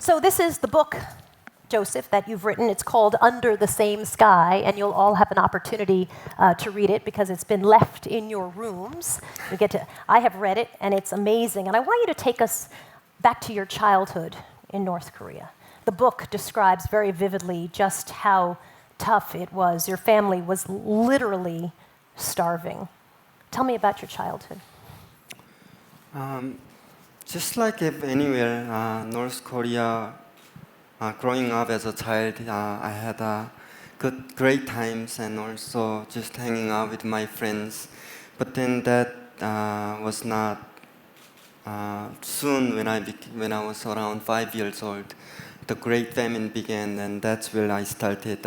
So this is the book, Joseph, that you've written. It's called Under the Same Sky, and you'll all have an opportunity to read it because it's been left in your rooms. I have read it, and it's amazing. And I want you to take us back to your childhood in North Korea. The book describes very vividly just how tough it was. Your family was literally starving. Tell me about your childhood. Just like if anywhere, North Korea, growing up as a child, I had great times and also just hanging out with my friends. But then that was not soon when I was around 5 years old. The Great Famine began, and that's where I started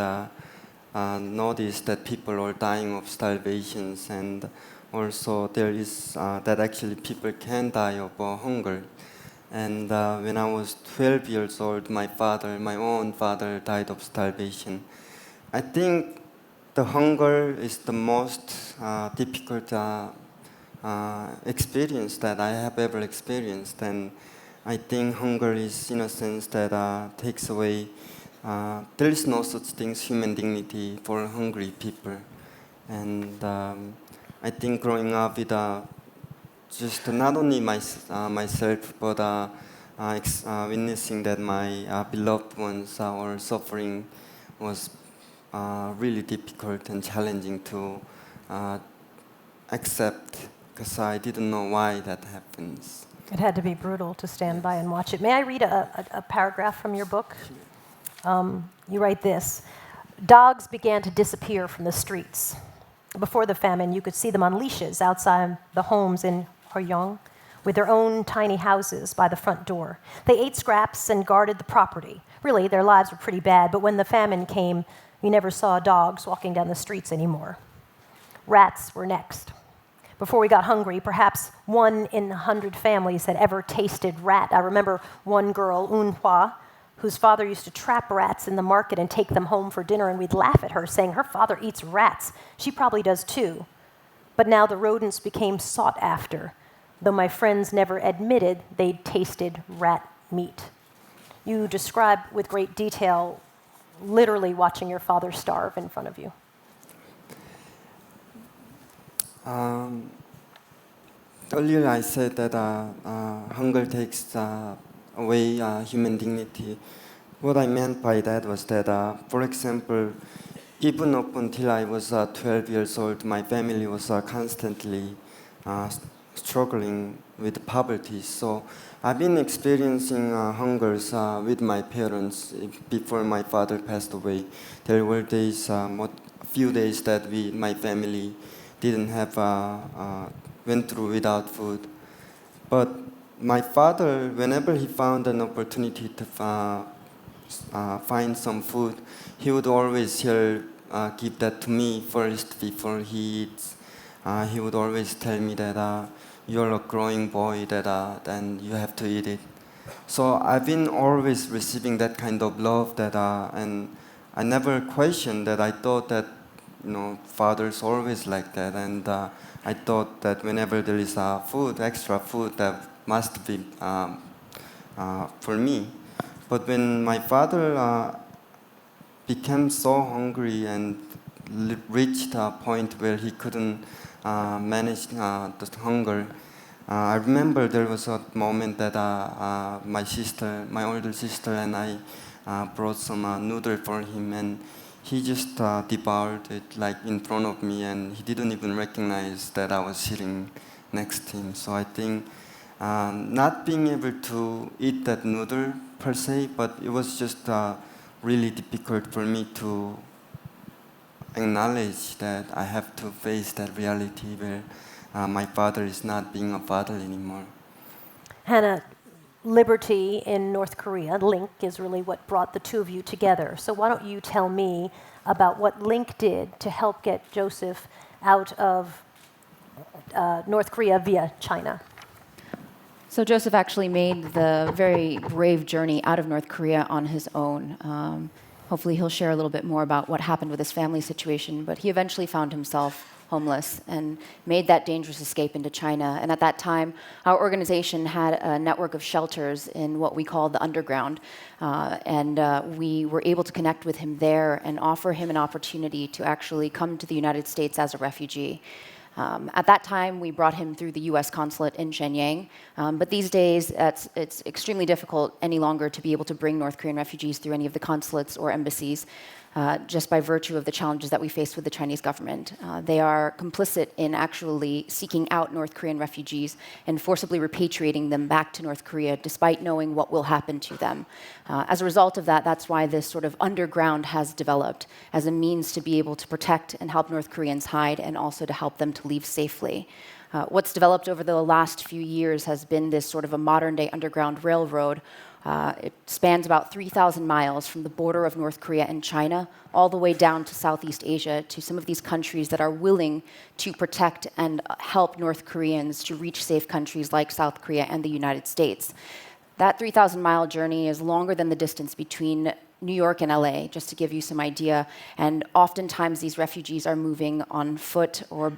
notice that people are dying of starvations, and also there is that actually people can die of hunger. And when I was 12 years old, my own father, died of starvation. I think the hunger is the most difficult experience that I have ever experienced, and I think hunger is, in a sense, that takes away. There is no such thing as human dignity for hungry people, and I think growing up with just not only myself, but witnessing that my beloved ones are suffering was really difficult and challenging to accept, because I didn't know why that happens. It had to be brutal to stand by and watch it. May I read a paragraph from your book? You write this: dogs began to disappear from the streets. Before the famine, you could see them on leashes outside the homes in Hoyeong, with their own tiny houses by the front door. They ate scraps and guarded the property. Really, their lives were pretty bad, but when the famine came, you never saw dogs walking down the streets anymore. Rats were next. Before we got hungry, perhaps 1 in 100 families had ever tasted rat. I remember one girl, Un Hwa, whose father used to trap rats in the market and take them home for dinner, and we'd laugh at her, saying her father eats rats. She probably does too. But now the rodents became sought after, though my friends never admitted they'd tasted rat meat. You describe with great detail literally watching your father starve in front of you. Earlier I said that hunger takes away human dignity. What I meant by that was that, for example, even up until I was 12 years old, my family was constantly struggling with poverty. So I've been experiencing hungers with my parents before my father passed away. There were days, a few days that my family didn't have, went through without food. But my father, whenever he found an opportunity to find some food, he would always give that to me first before he eats. He would always tell me that you're a growing boy, and you have to eat it. So I've been always receiving that kind of love, and I never questioned that. I thought that fathers always like that, and I thought that whenever there is extra food, that must be for me. But when my father became so hungry and reached a point where he couldn't manage the hunger, I remember there was a moment that my older sister, and I brought some noodle for him, and he just devoured it like in front of me, and he didn't even recognize that I was sitting next to him. So I think not being able to eat that noodle per se, but it was just really difficult for me to acknowledge that I have to face that reality where my father is not being a father anymore. Hannah, liberty in North Korea, Link, is really what brought the two of you together. So why don't you tell me about what Link did to help get Joseph out of North Korea via China? So Joseph actually made the very brave journey out of North Korea on his own. Hopefully he'll share a little bit more about what happened with his family situation, but he eventually found himself homeless and made that dangerous escape into China. And at that time, our organization had a network of shelters in what we call the underground. We were able to connect with him there and offer him an opportunity to actually come to the United States as a refugee. At that time, we brought him through the U.S. consulate in Shenyang, but these days, it's extremely difficult any longer to be able to bring North Korean refugees through any of the consulates or embassies, just by virtue of the challenges that we face with the Chinese government. They are complicit in actually seeking out North Korean refugees and forcibly repatriating them back to North Korea, despite knowing what will happen to them. As a result of that, that's why this sort of underground has developed as a means to be able to protect and help North Koreans hide and also to help them to leave safely. What's developed over the last few years has been this sort of a modern-day underground railroad. It spans about 3,000 miles from the border of North Korea and China all the way down to Southeast Asia to some of these countries that are willing to protect and help North Koreans to reach safe countries like South Korea and the United States. That 3,000-mile journey is longer than the distance between New York and LA, just to give you some idea. And oftentimes these refugees are moving on foot or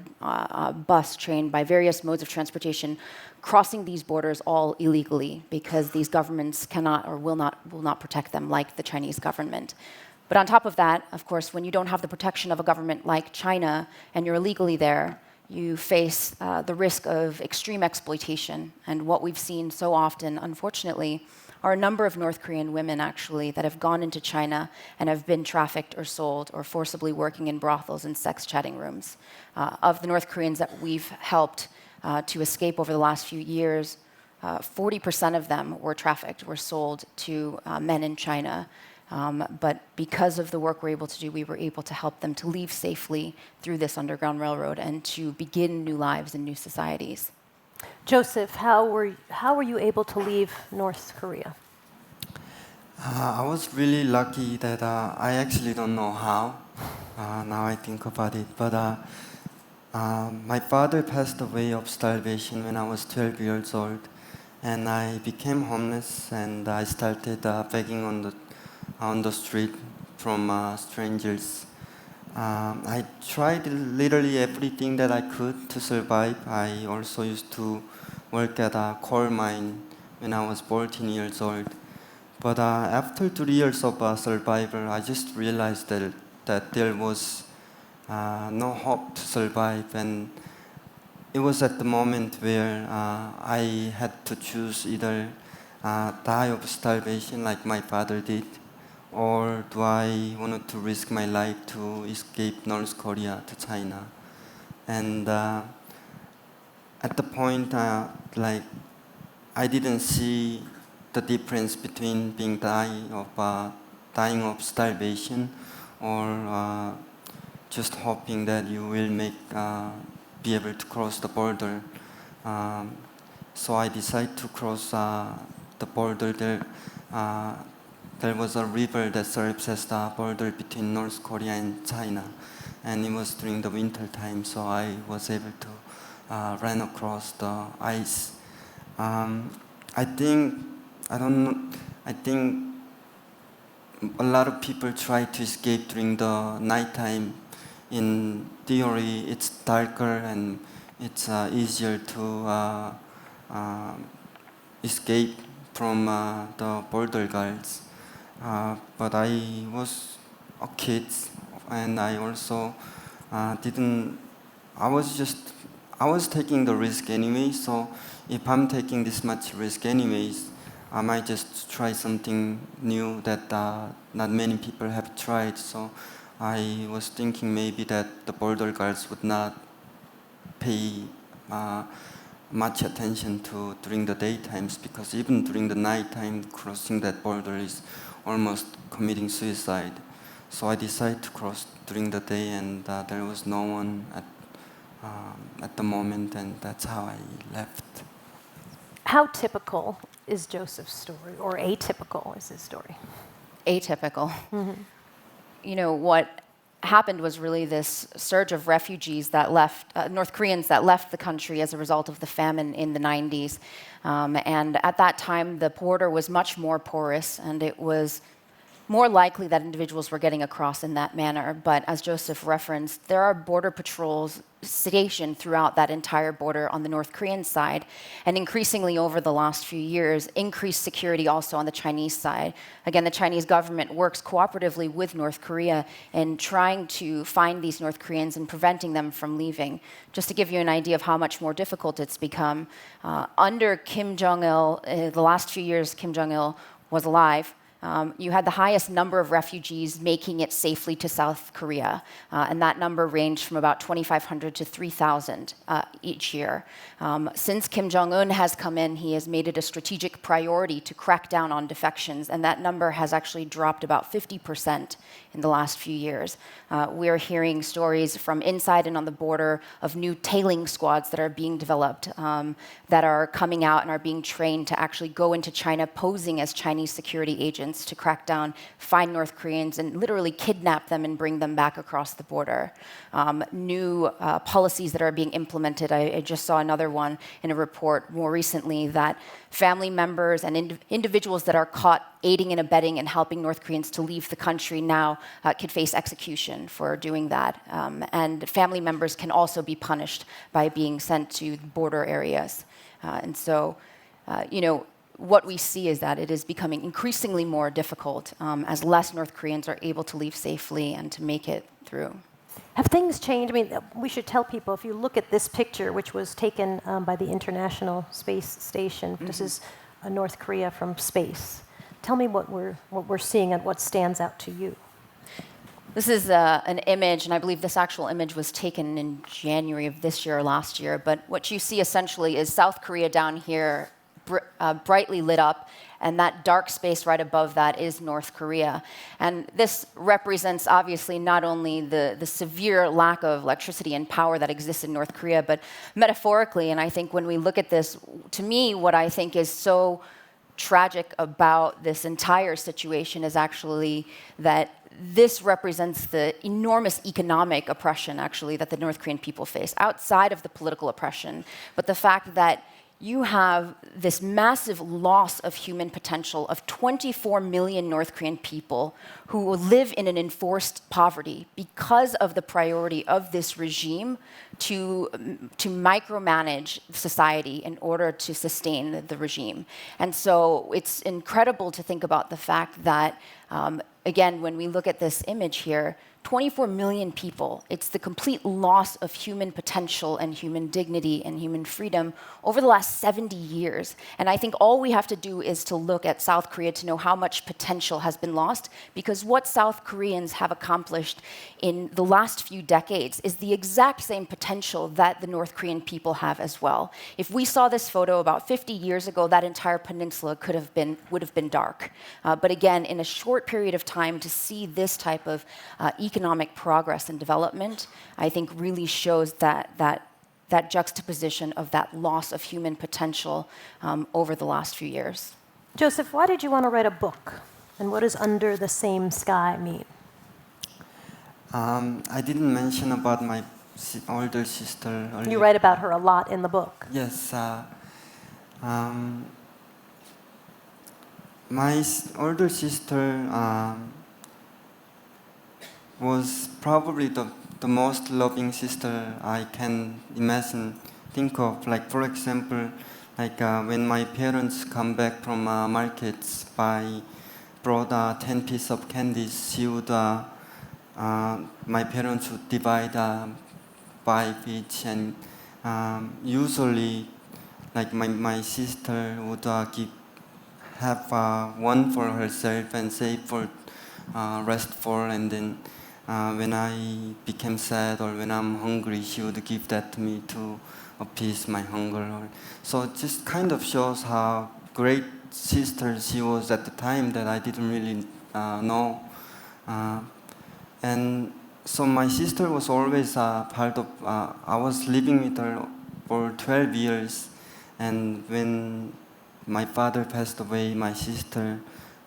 bus, train, by various modes of transportation, crossing these borders all illegally because these governments cannot or will not protect them like the Chinese government. But on top of that, of course, when you don't have the protection of a government like China and you're illegally there, you face the risk of extreme exploitation. And what we've seen so often, unfortunately, are a number of North Korean women actually that have gone into China and have been trafficked or sold or forcibly working in brothels and sex chatting rooms. Of the North Koreans that we've helped to escape over the last few years, 40% of them were trafficked, were sold to men in China. But because of the work we're able to do, we were able to help them to leave safely through this underground railroad and to begin new lives in new societies. Joseph, how were you able to leave North Korea? I was really lucky that I actually don't know how. Now I think about it, but my father passed away of starvation when I was 12 years old, and I became homeless, and I started begging on the street from strangers. I tried literally everything that I could to survive. I also used to work at a coal mine when I was 14 years old. But after 3 years of survival, I just realized that there was no hope to survive. And it was at the moment where I had to choose either die of starvation like my father did, or do I wanted to risk my life to escape North Korea to China? And at the point, like I didn't see the difference between dying of starvation or just hoping that you will be able to cross the border. So I decided to cross the border there. There was a river that serves as the border between North Korea and China, and it was during the winter time, so I was able to run across the ice. I think a lot of people try to escape during the nighttime. In theory, it's darker and it's easier to escape from the border guards. But I was a kid, and I also I was taking the risk anyway, so if I'm taking this much risk anyways, I might just try something new that not many people have tried. So I was thinking maybe that the border guards would not pay much attention to during the daytimes, because even during the nighttime, crossing that border is almost committing suicide. So I decided to cross during the day, and there was no one at the moment, and that's how I left. How typical is Joseph's story, or atypical is his story? Atypical. You know, what happened was really this surge of refugees that left, North Koreans that left the country as a result of the famine in the 90s. And at that time, the border was much more porous, and it was more likely that individuals were getting across in that manner. But as Joseph referenced, there are border patrols stationed throughout that entire border on the North Korean side, and increasingly over the last few years, increased security also on the Chinese side. Again, the Chinese government works cooperatively with North Korea in trying to find these North Koreans and preventing them from leaving. Just to give you an idea of how much more difficult it's become, under Kim Jong-il, the last few years Kim Jong-il was alive, you had the highest number of refugees making it safely to South Korea, and that number ranged from about 2,500 to 3,000 each year. Since Kim Jong-un has come in, he has made it a strategic priority to crack down on defections, and that number has actually dropped about 50% in the last few years. We are hearing stories from inside and on the border of new tailing squads that are being developed, that are coming out and are being trained to actually go into China posing as Chinese security agents to crack down, find North Koreans, and literally kidnap them and bring them back across the border. New policies that are being implemented. I just saw another one in a report more recently that family members and individuals that are caught aiding and abetting and helping North Koreans to leave the country now could face execution for doing that. And family members can also be punished by being sent to border areas. And so, what we see is that it is becoming increasingly more difficult as less North Koreans are able to leave safely and to make it through. Have things changed? I mean, we should tell people, if you look at this picture, which was taken by the International Space Station, this is North Korea from space. Tell me what we're seeing and what stands out to you. This is an image, and I believe this actual image was taken in January of this year or last year, but what you see essentially is South Korea down here, brightly lit up, and that dark space right above that is North Korea. And this represents obviously not only the severe lack of electricity and power that exists in North Korea, but metaphorically, and I think when we look at this, to me, what I think is so tragic about this entire situation is actually that this represents the enormous economic oppression, actually, that the North Korean people face, outside of the political oppression, but the fact that you have this massive loss of human potential of 24 million North Korean people who live in an enforced poverty because of the priority of this regime to micromanage society in order to sustain the regime. And so it's incredible to think about the fact that, again, when we look at this image here, 24 million people. It's the complete loss of human potential and human dignity and human freedom over the last 70 years. And I think all we have to do is to look at South Korea to know how much potential has been lost, because what South Koreans have accomplished in the last few decades is the exact same potential that the North Korean people have as well. If we saw this photo about 50 years ago, that entire peninsula would have been dark. But again, in a short period of time, to see this type of economic progress and development, I think really shows that juxtaposition of that loss of human potential over the last few years. Joseph, why did you want to write a book? And what does Under the Same Sky mean? I didn't mention about my older sister earlier. You write about her a lot in the book. Yes. My older sister was probably the most loving sister I can imagine, think of. Like, for example, when my parents come back from markets, brought 10 pieces of candies, she would, my parents would divide 5 each, and usually, like my sister would have one for herself and save for rest for, and then when I became sad or when I'm hungry, she would give that to me to appease my hunger. So it just kind of shows how great sister she was at the time that I didn't really know. And so my sister was always part of, I was living with her for 12 years, and when my father passed away, my sister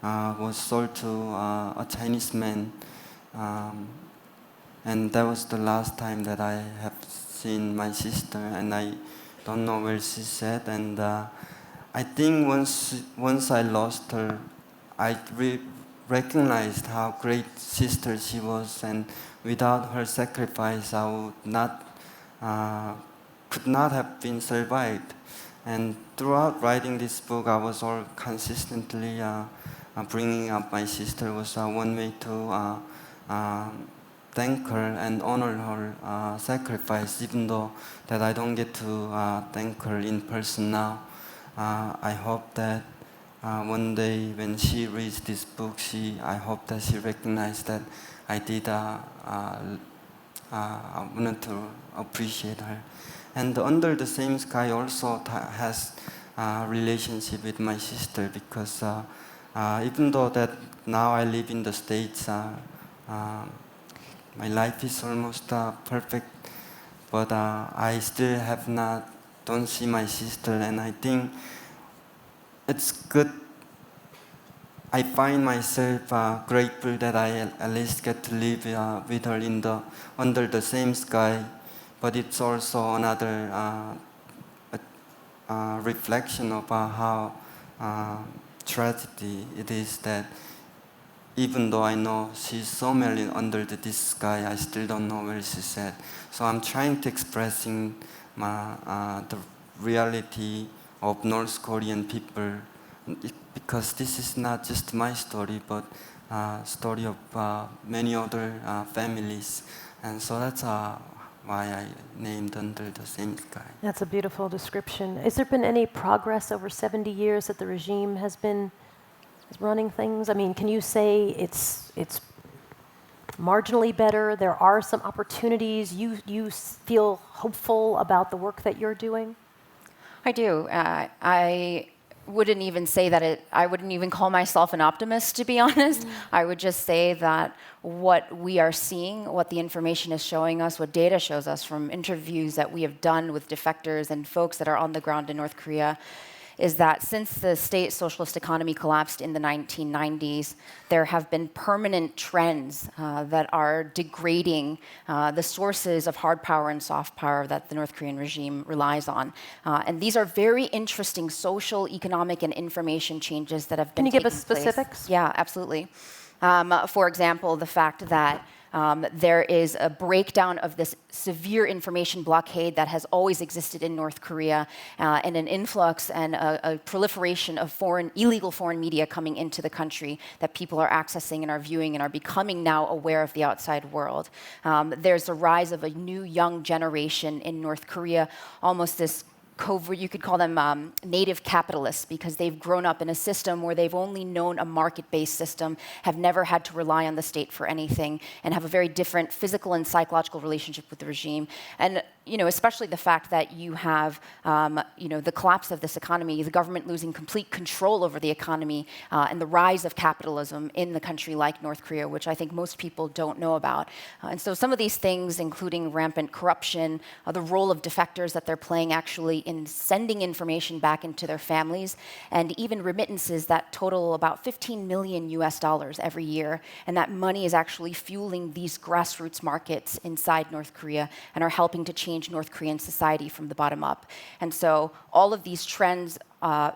was sold to a Chinese man. And that was the last time that I have seen my sister, and I don't know where she's at. And I think once I lost her, I recognized how great sister she was, and without her sacrifice, I would not, could not have been survived. And throughout writing this book, I was all consistently bringing up my sister was one way to thank her and honor her sacrifice, even though that I don't get to thank her in person now. I hope that one day when she reads this book, I hope that she recognizes that I did I wanted to appreciate her. And Under the Same Sky also has a relationship with my sister, because even though that now I live in the States, my life is almost perfect, but I still don't see my sister, and I think it's good. I find myself grateful that I at least get to live with her under the same sky, but it's also another reflection of how tragedy it is that even though I know she's somewhere under this sky, I still don't know where she's at. So I'm trying to expressing the reality of North Korean people, because this is not just my story, but story of many other families, and so that's why I named Under the Same Sky. That's a beautiful description. Has there been any progress over 70 years that the regime has been running things? I mean, can you say it's marginally better? There are some opportunities. You feel hopeful about the work that you're doing? I do. I wouldn't even say that I wouldn't even call myself an optimist, to be honest. I would just say that what we are seeing, what the information is showing us, what data shows us from interviews that we have done with defectors and folks that are on the ground in North Korea, is that since the state socialist economy collapsed in the 1990s, there have been permanent trends that are degrading the sources of hard power and soft power that the North Korean regime relies on. And these are very interesting social, economic, and information changes that have been taking place. Can you give us specifics? Yeah, absolutely. For example, the fact that there is a breakdown of this severe information blockade that has always existed in North Korea, and an influx and a proliferation of illegal foreign media coming into the country that people are accessing and are viewing and are becoming now aware of the outside world. There's a rise of a new young generation in North Korea, almost this you could call them native capitalists, because they've grown up in a system where they've only known a market-based system, have never had to rely on the state for anything, and have a very different physical and psychological relationship with the regime. And especially the fact that you have the collapse of this economy, the government losing complete control over the economy, and the rise of capitalism in the country like North Korea, which I think most people don't know about. And so some of these things, including rampant corruption, the role of defectors that they're playing actually in sending information back into their families, and even remittances that total about $15 million every year. And that money is actually fueling these grassroots markets inside North Korea and are helping to change North Korean society from the bottom up. And so all of these trends,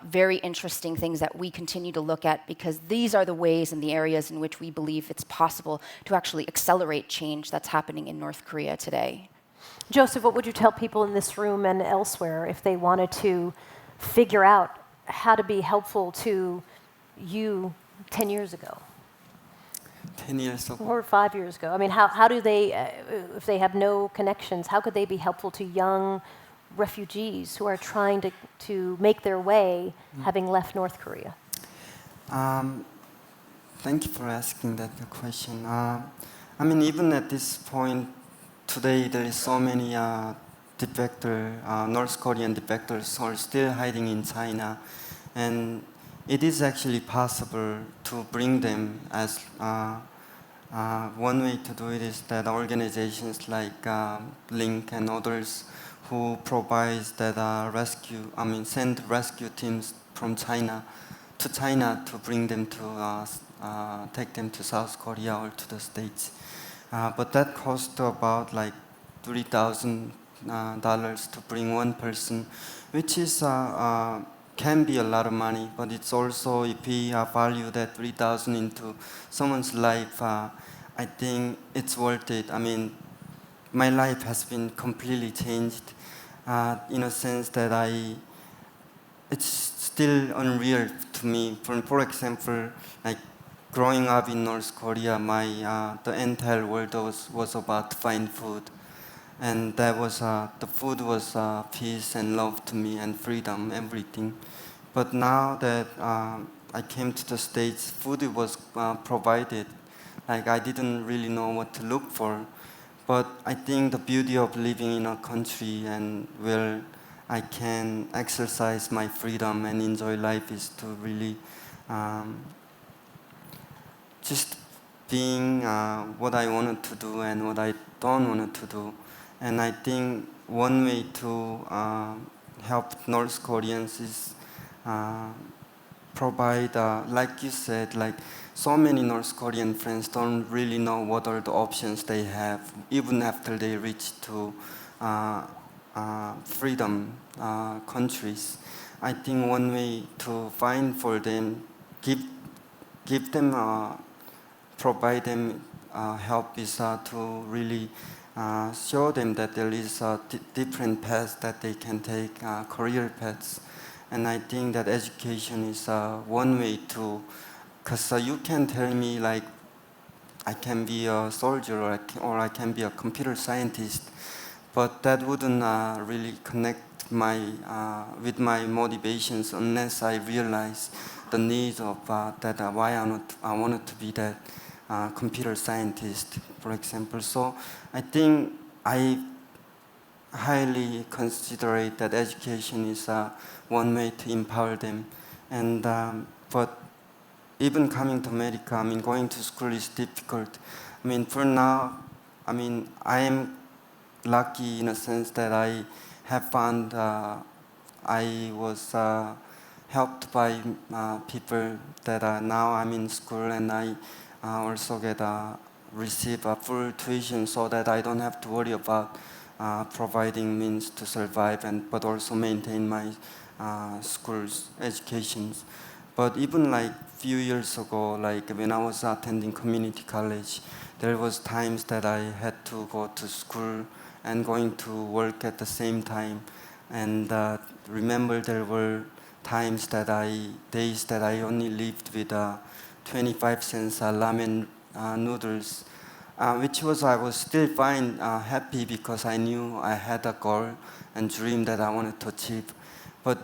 very interesting things that we continue to look at, because these are the ways and the areas in which we believe it's possible to actually accelerate change that's happening in North Korea today. Joseph, what would you tell people in this room and elsewhere if they wanted to figure out how to be helpful to you 10 years ago? 10 years ago. Or 5 years ago. I mean, how do they, if they have no connections, how could they be helpful to young refugees who are trying to make their way, having left North Korea? Thank you for asking that question. I mean, even at this point, today there is so many North Korean defectors who are still hiding in China, and it is actually possible to bring them as one way to do it is that organizations like Link and others who provides that send rescue teams from China to bring them to take them to South Korea or to the States. But that costs about like $3,000 to bring one person, which is can be a lot of money, but it's also if we value that 3,000 into someone's life, I think it's worth it. I mean, my life has been completely changed in a sense that it's still unreal to me. For example, like growing up in North Korea, the entire world was about to find food, and that was the food was peace and love to me and freedom, everything. But now that I came to the States, food was provided. Like I didn't really know what to look for. But I think the beauty of living in a country and where I can exercise my freedom and enjoy life is to really just being what I wanted to do and what I don't want to do. And I think one way to help North Koreans is provide, like you said, like so many North Korean friends don't really know what are the options they have, even after they reach to freedom countries. I think one way to find for them, give them, provide them help is to really show them that there is different paths that they can take, career paths. And I think that education is one way to, because you can tell me like I can be a soldier or I can be a computer scientist, but that wouldn't really connect with my motivations unless I realize the needs of that why I wanted to be that computer scientist, for example. So I think I highly consider that education is one way to empower them. And but even coming to America, I mean, going to school is difficult. I mean, for now, I mean, I am lucky in a sense that I have found I was helped by people that now I'm in school, and I also get receive a full tuition so that I don't have to worry about providing means to survive but also maintain my school's educations. But even like few years ago, like when I was attending community college, there was times that I had to go to school and going to work at the same time. And remember there were days that I only lived with 25 cents ramen noodles, which I was still fine, happy because I knew I had a goal and dream that I wanted to achieve. But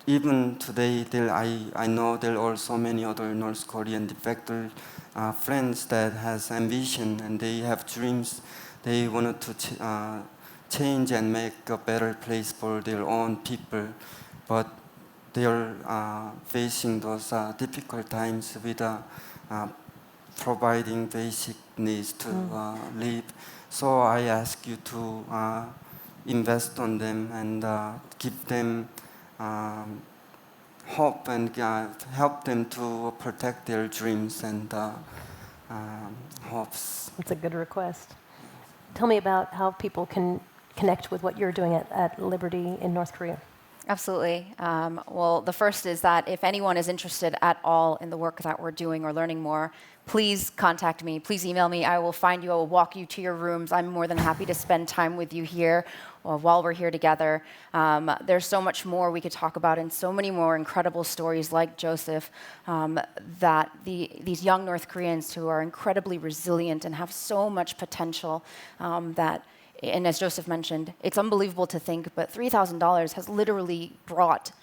even today, I know there are so many other North Korean defector friends that has ambition and they have dreams. They wanted to change and make a better place for their own people, but they are facing those difficult times with providing basic needs to live. So I ask you to invest on them and give them hope and help them to protect their dreams and hopes. It's a good request. Tell me about how people can connect with what you're doing at Liberty in North Korea. Absolutely. Well, the first is that if anyone is interested at all in the work that we're doing or learning more, please contact me. Please email me. I will find you. I will walk you to your rooms. I'm more than happy to spend time with you here while we're here together. There's so much more we could talk about and so many more incredible stories like Joseph that these young North Koreans who are incredibly resilient and have so much potential and as Joseph mentioned, it's unbelievable to think, but $3,000 has literally brought,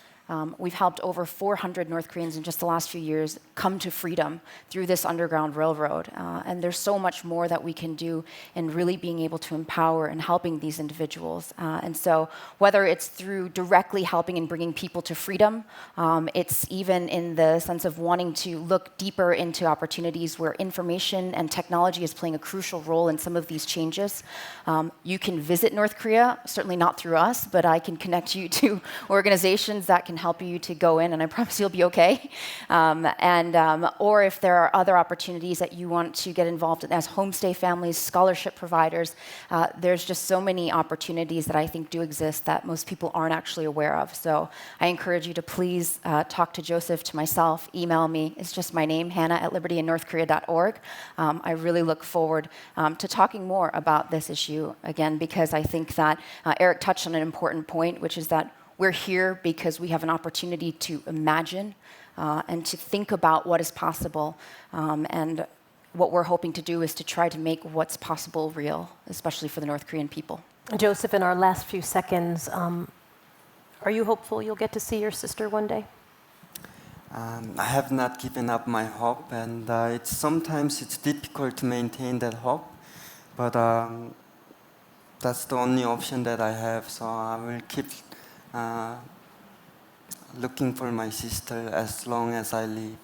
we've helped over 400 North Koreans in just the last few years come to freedom through this underground railroad. And there's so much more that we can do in really being able to empower and helping these individuals. And so whether it's through directly helping and bringing people to freedom, it's even in the sense of wanting to look deeper into opportunities where information and technology is playing a crucial role in some of these changes. You can visit North Korea, certainly not through us, but I can connect you to organizations that can help you to go in, and I promise you'll be okay. Or if there are other opportunities that you want to get involved in as homestay families, scholarship providers, there's just so many opportunities that I think do exist that most people aren't actually aware of. So I encourage you to please talk to Joseph, to myself, email me. It's just my name, hannah@libertyinnorthkorea.org. I really look forward to talking more about this issue again, because I think that Eric touched on an important point, which is that we're here because we have an opportunity to imagine and to think about what is possible. And what we're hoping to do is to try to make what's possible real, especially for the North Korean people. Joseph, in our last few seconds, are you hopeful you'll get to see your sister one day? I have not given up my hope, and sometimes it's difficult to maintain that hope, but that's the only option that I have, so I will keep looking for my sister as long as I live.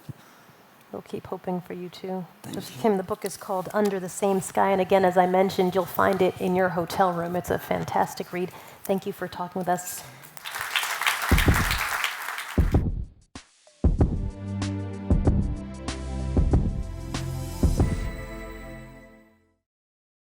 We'll keep hoping for you too. Thank Joseph you. Kim, the book is called Under the Same Sky, and again, as I mentioned, you'll find it in your hotel room. It's a fantastic read. Thank you for talking with us.